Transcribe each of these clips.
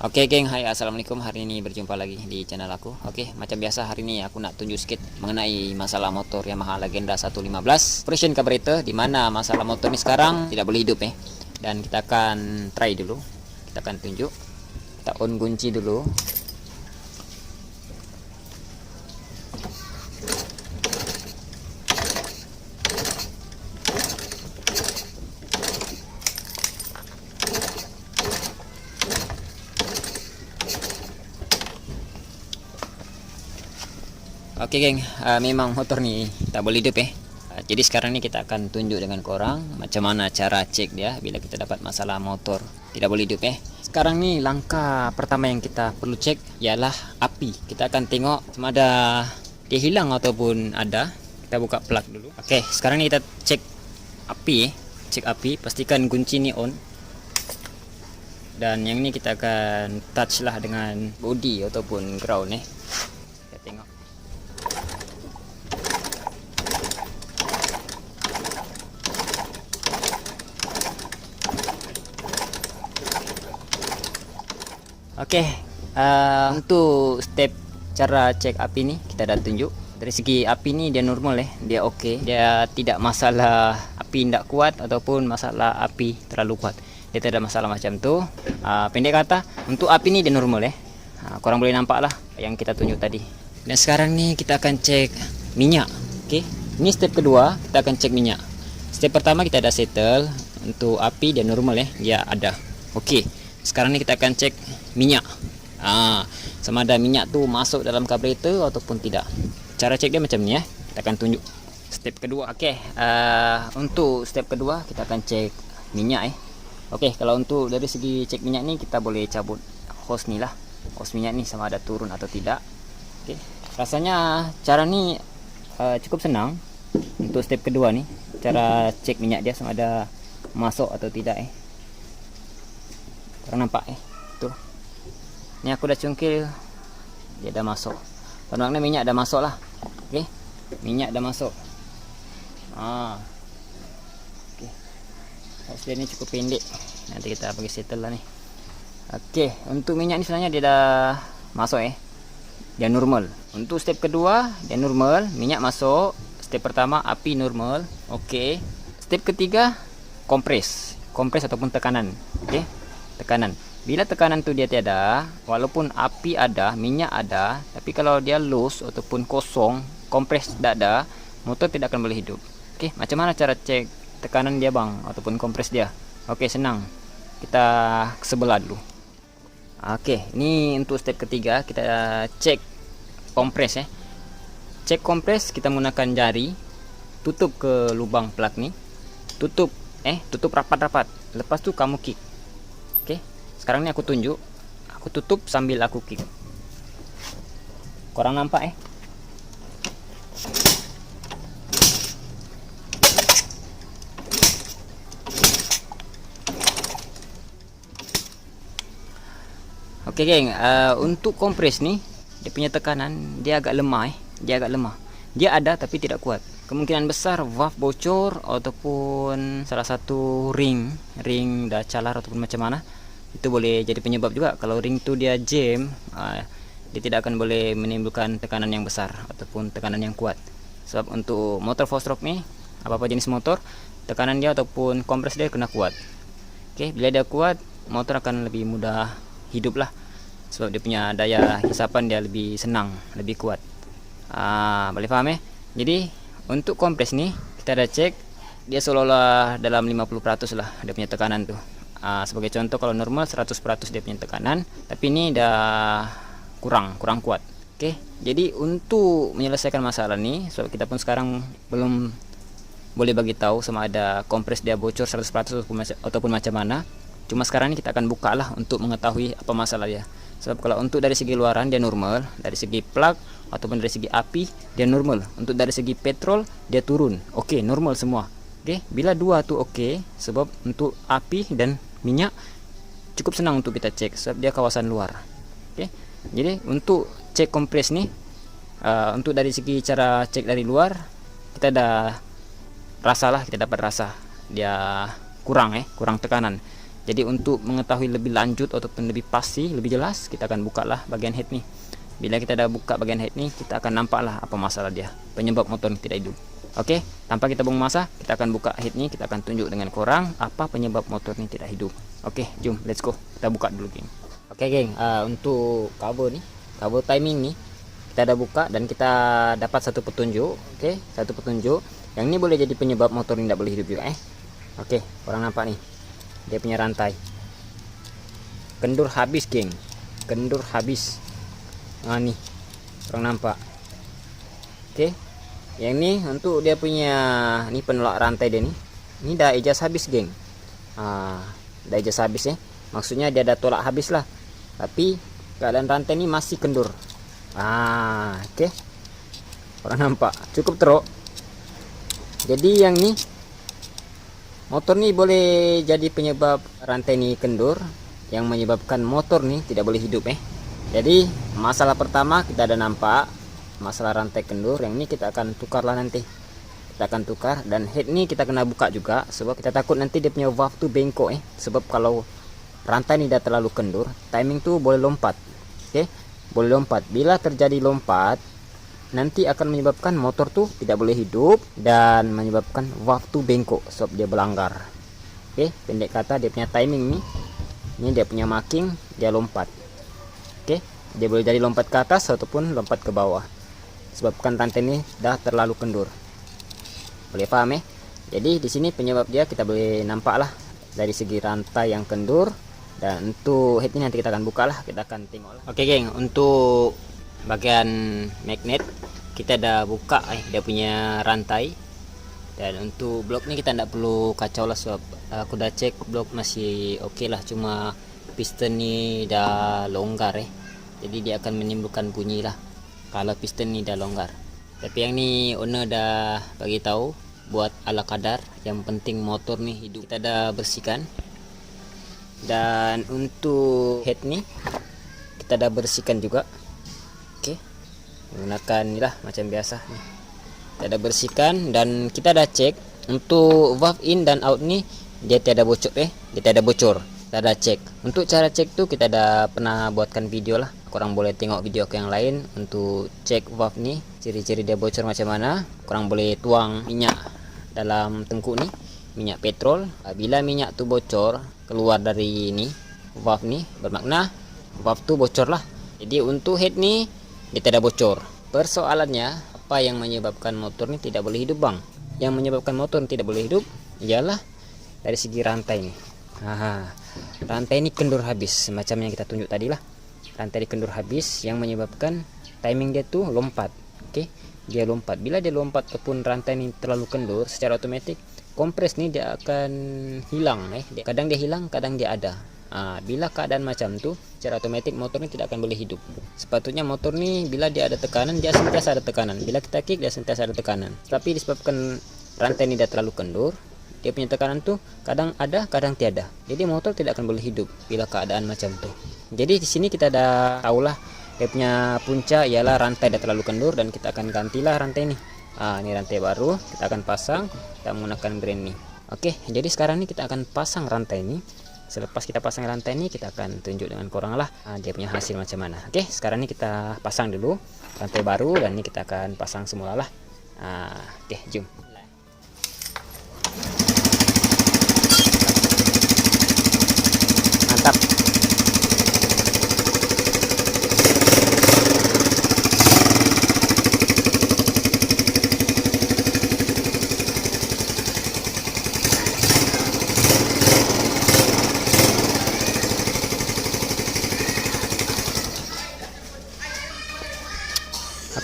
Oke geng, hai assalamualaikum. Hari ini berjumpa lagi di channel aku. Oke, macam biasa hari ini aku nak tunjuk sedikit mengenai masalah motor Yamaha Legenda 115 version carburetor, di mana masalah motor ini sekarang tidak boleh hidup Dan kita akan try dulu. Kita akan tunjuk. Kita on kunci dulu. Oke geng, memang motor nih tak boleh hidup jadi sekarang ini kita akan tunjuk dengan korang macam mana cara cek dia bila kita dapat masalah motor tidak boleh hidup Sekarang nih langkah pertama yang kita perlu cek ialah api. Kita akan tengok sama ada dia hilang ataupun ada. Kita buka plug dulu. Oke, sekarang ini kita cek api Cek api, pastikan kunci ni on. Dan yang ini kita akan touch lah dengan body ataupun ground Kita tengok. Oke, untuk step cara cek api ni kita dah tunjuk. Dari segi api ni dia normal dia okey. Dia tidak masalah api tidak kuat ataupun masalah api terlalu kuat. Dia tidak ada masalah macam tu. Pendek kata, untuk api ni dia normal korang boleh nampak lah yang kita tunjuk tadi. Dan sekarang ni kita akan cek minyak. Okey, ini step kedua, kita akan cek minyak. Step pertama kita dah settle. Untuk api dia normal dia ada. Okey, sekarang ni kita akan cek minyak. Sama ada minyak tu masuk dalam carburetor ataupun tidak. Cara cek dia macam ni Kita akan tunjuk step kedua. Okey, untuk step kedua kita akan cek minyak Okey, kalau untuk dari segi cek minyak ni kita boleh cabut hose ni lah. Hose minyak ni sama ada turun atau tidak. Okey, rasanya cara ni cukup senang. Untuk step kedua ni, cara cek minyak dia sama ada masuk atau tidak Korang nampak tuh. Ni aku dah cungkil, dia dah masuk. Maknanya minyak dah masuk lah. Okey, minyak dah masuk. Okey, hasil ni cukup pendek. Nanti kita bagi settle lah ni. Okey, untuk minyak ni sebenarnya dia dah masuk dia normal. Untuk step kedua dia normal, minyak masuk. Step pertama api normal. Okey, step ketiga kompres ataupun tekanan. Okey, tekanan. Bila tekanan tu dia tiada, walaupun api ada, minyak ada, tapi kalau dia loose ataupun kosong, kompres tidak ada, motor tidak akan boleh hidup. Okey, macam mana cara cek tekanan dia bang ataupun kompres dia? Okey, senang. Kita ke sebelah dulu. Okey, ini untuk step ketiga, kita cek kompres Cek kompres kita menggunakan jari, tutup ke lubang plug ni. Tutup rapat-rapat. Lepas tu kamu kick. Okey. Sekarang ni aku tunjuk. Aku tutup sambil aku kick. Korang nampak Oke geng, untuk kompres ni dia punya tekanan dia agak lemah Dia ada tapi tidak kuat. Kemungkinan besar valve bocor ataupun salah satu ring dah calar ataupun macam mana. Itu boleh jadi penyebab juga. Kalau ring tu dia jam, dia tidak akan boleh menimbulkan tekanan yang besar ataupun tekanan yang kuat. Sebab untuk motor 4-stroke ni, apa-apa jenis motor, tekanan dia ataupun kompres dia kena kuat. Okey, bila dia kuat, motor akan lebih mudah hidup lah. Sebab dia punya daya hisapan dia lebih senang, lebih kuat. Boleh faham Jadi untuk kompres ni kita dah cek, dia seolah-olah dalam 50% lah dia punya tekanan tu. Sebagai contoh, kalau normal 100% dia punya tekanan, tapi ini dah kurang kuat. Okey, jadi untuk menyelesaikan masalah ni, sebab kita pun sekarang belum boleh bagi tahu sama ada kompres dia bocor 100% ataupun macam mana. Cuma sekarang ni kita akan buka lah untuk mengetahui apa masalah dia. Sebab kalau untuk dari segi luaran dia normal, dari segi plug ataupun dari segi api dia normal. Untuk dari segi petrol dia turun. Okey, normal semua. Okey, bila dua tu okey, sebab untuk api dan minyak cukup senang untuk kita cek sebab dia kawasan luar. Okey, jadi untuk cek kompres ni, untuk dari segi cara cek dari luar, kita dah kita dapat rasa dia kurang kurang tekanan. Jadi untuk mengetahui lebih lanjut ataupun lebih pasti, lebih jelas, kita akan buka lah bagian head nih. Bila kita dah buka bagian head nih, kita akan nampak lah apa masalah dia, penyebab motor ini tidak hidup. Oke, tanpa kita buang masa, kita akan buka head nih, kita akan tunjuk dengan korang apa penyebab motor ini tidak hidup. Oke, jom, let's go. Kita buka dulu, geng. Oke, geng, untuk kabel nih, kabel timing nih, kita dah buka dan kita dapat satu petunjuk. Oke, satu petunjuk. Yang ini boleh jadi penyebab motor ini tidak boleh hidup juga. Oke, orang nampak nih, dia punya rantai kendur habis, geng, kendur habis. Nah nih, orang nampak. Oke, yang ini untuk dia punya ini penolak rantai dia nih, ini dah ejas habis, geng. Dah ejas habis ya, maksudnya dia dah tolak habis lah, tapi keadaan rantai ini masih kendur. Oke, orang nampak cukup teruk. Jadi yang ini motor nih boleh jadi penyebab rantai ini kendur, yang menyebabkan motor nih tidak boleh hidup. Jadi masalah pertama kita ada nampak masalah rantai kendur. Yang ini kita akan tukar lah nanti, kita akan tukar. Dan head ini kita kena buka juga, sebab kita takut nanti dia punya valve tuh bengkok. Sebab kalau rantai ini udah terlalu kendur, timing tuh boleh lompat. Oke, boleh lompat. Bila terjadi lompat, nanti akan menyebabkan motor tuh tidak boleh hidup dan menyebabkan valve tuh bengkok, sebab dia berlanggar. Oke, pendek kata dia punya timing nih, ini dia punya marking, dia lompat. Oke, dia boleh jadi lompat ke atas ataupun lompat ke bawah, sebabkan rantai ini dah terlalu kendur. Boleh paham? Jadi di sini penyebab dia kita boleh nampak lah dari segi rantai yang kendur. Dan untuk head ini nanti kita akan buka lah, kita akan tengok lah. Oke, geng, untuk bagian magnet kita dah buka dia punya rantai. Dan untuk blok ini kita tidak perlu kacau lah, sebab aku dah cek blok masih oke lah, cuma piston ni dah longgar jadi dia akan menimbulkan bunyi lah kalau piston ni dah longgar. Tapi yang ni owner dah bagi tahu buat ala kadar, yang penting motor ni hidup. Kita dah bersihkan. Dan untuk head ni kita dah bersihkan juga. Oke, menggunakan inilah macam biasa nih, kita dah bersihkan. Dan kita dah cek untuk valve in dan out ni dia tiada bocor. Dia tiada bocor. Kita dah cek. Untuk cara cek tu kita dah pernah buatkan video lah, korang boleh tengok video aku yang lain. Untuk cek valve ni, ciri-ciri dia bocor macam mana, korang boleh tuang minyak dalam tengkuk ni, minyak petrol. Bila minyak tu bocor keluar dari ini valve ni, bermakna valve tu bocor lah. Jadi untuk head ni dia tidak bocor. Persoalannya, apa yang menyebabkan motor ni tidak boleh hidup, bang? Yang menyebabkan motor ni tidak boleh hidup ialah dari segi rantai ni. Rantai ini kendur habis, macam yang kita tunjuk tadi lah. Rantai ini kendur habis yang menyebabkan timing dia tuh lompat. Oke, dia lompat. Bila dia lompat ataupun rantai ini terlalu kendur, secara otomatis kompres ni dia akan hilang. Kadang dia hilang, kadang dia ada. Bila keadaan macam tu, secara otomatis motor ni tidak akan boleh hidup. Sepatutnya motor ni bila dia ada tekanan, dia sentiasa ada tekanan. Bila kita kick, dia sentiasa ada tekanan. Tapi disebabkan rantai ni dah terlalu kendur, dia punya tekanan tu kadang ada, kadang tiada. Jadi motor tidak akan boleh hidup bila keadaan macam tu. Jadi di sini kita dah tahulah dia punya punca ialah rantai dah terlalu kendur, dan kita akan gantilah rantai ni. Ini rantai baru, kita akan pasang, kita menggunakan brand ni. Oke, jadi sekarang ni kita akan pasang rantai ni. Selepas kita pasang rantai ni, kita akan tunjuk dengan korang lah dia punya hasil macam mana. Oke, sekarang ni kita pasang dulu rantai baru, dan ni kita akan pasang semula lah. Oke, jom. Mantap.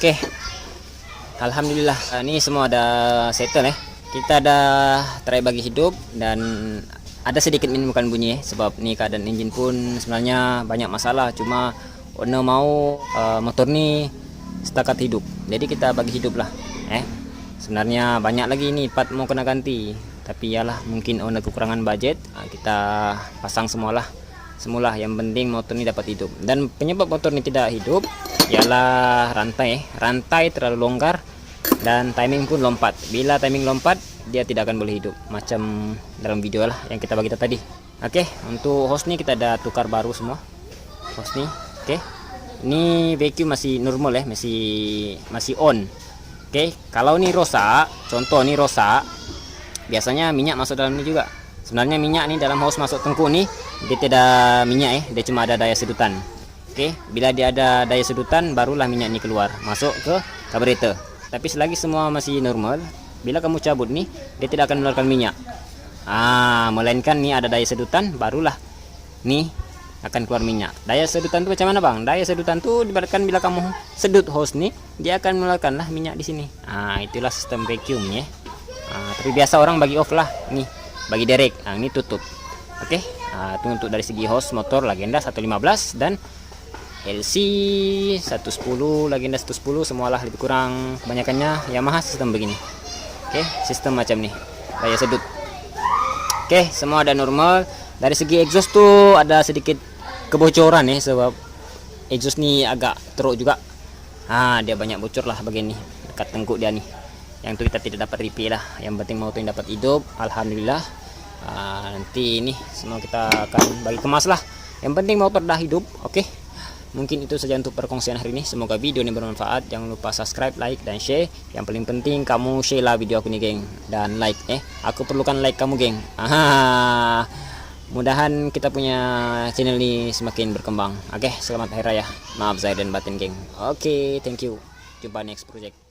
Oke, alhamdulillah ini semua ada settle Kita ada try bagi hidup, dan ada sedikit menimbulkan bunyi sebab ni keadaan enjin pun sebenarnya banyak masalah, cuma owner mau motor ni setakat hidup, jadi kita bagi hidup lah. Sebenarnya banyak lagi ni part mau kena ganti, tapi yalah mungkin owner kekurangan budget, kita pasang semualah semula. Yang penting motor ini dapat hidup. Dan penyebab motor ini tidak hidup ialah rantai terlalu longgar, dan timing pun lompat. Bila timing lompat, dia tidak akan boleh hidup, macam dalam video lah yang kita bagi tadi. Oke, untuk hose nih kita ada tukar baru semua. Hose nih. Oke. Ini vacuum masih normal ya, masih on. Oke, kalau ini rusak, contoh nih rusak, biasanya minyak masuk dalam ini juga. Sebenarnya minyak nih dalam hose masuk tengkuk nih, dia tidak minyak ya, dia cuma ada daya sedutan. Oke, bila dia ada daya sedutan, barulah minyak ini keluar, masuk ke carburetor. Tapi selagi semua masih normal, bila kamu cabut nih, dia tidak akan mengeluarkan minyak. Melainkan nih ada daya sedutan, barulah nih akan keluar minyak. Daya sedutan itu macam mana bang? Daya sedutan itu dibaratkan bila kamu sedut hose nih, dia akan mengeluarkanlah minyak di sini. Itulah sistem vacuum ya. Tapi biasa orang bagi off lah, nih bagi direct. Ini tutup. Oke, itu untuk dari segi hose motor Legenda 115 dan LC 110, Legenda 110 semualah lebih kurang kebanyakannya Yamaha sistem begini. Oke, sistem macam nih, daya sedut. Oke, semua ada normal. Dari segi exhaust tuh ada sedikit kebocoran ya, sebab exhaust nih agak teruk juga. Dia banyak bocor lah bagian nih dekat tengkuk dia nih. Yang itu kita tidak dapat repair lah. Yang penting motor yang dapat hidup, alhamdulillah. Nanti ini semua kita akan bagi kemas lah. Yang penting motor dah hidup. Oke. Mungkin itu saja untuk perkongsian hari ini. Semoga video ini bermanfaat. Jangan lupa subscribe, like, dan share. Yang paling penting kamu share lah video aku nih geng. Dan like aku perlukan like kamu geng. Mudahan kita punya channel ini semakin berkembang. Oke, selamat hari raya. Maaf zahir dan batin geng. Oke, thank you. Jumpa next project.